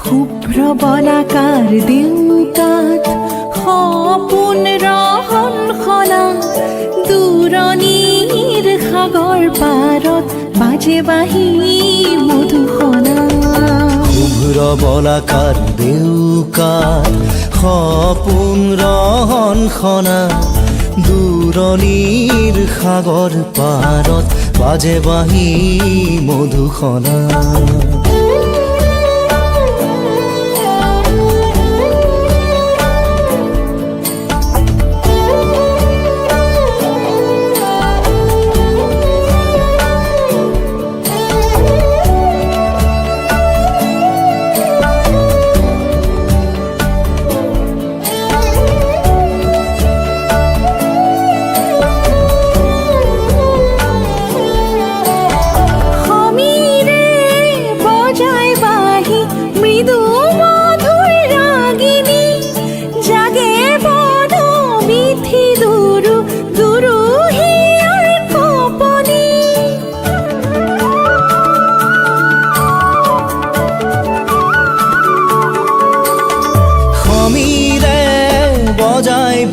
শুভ্ৰ বলাকাৰ দেউকাত সপোন ৰহন খনা দূৰণিৰ সাগৰ পাৰত বাজে বাঁহী মধুসনা। শুভ্ৰ বলাকাৰ দেউকাত সপোন ৰহন খনা দূৰণিৰ সাগৰ পাৰত বাজে বাঁহী মধুসনা।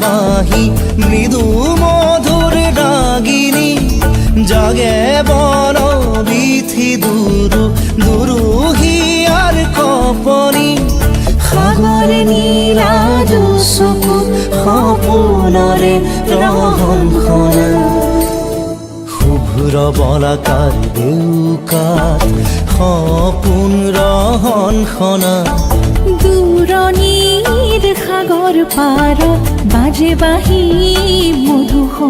বাঁহী মৃদু মধুর রাগিনী জাগে বন বিথি দুরু দুরু হিয়ার কপনি। সাগৰ নীলা চকু সপোনৰে ৰহন খনা। শুভ্ৰ বলাকাৰ দেউকাত সপোন ৰহন খনা দূৰণিৰ সাগৰ পাৰত বাজে বাঁহী মধুসনা।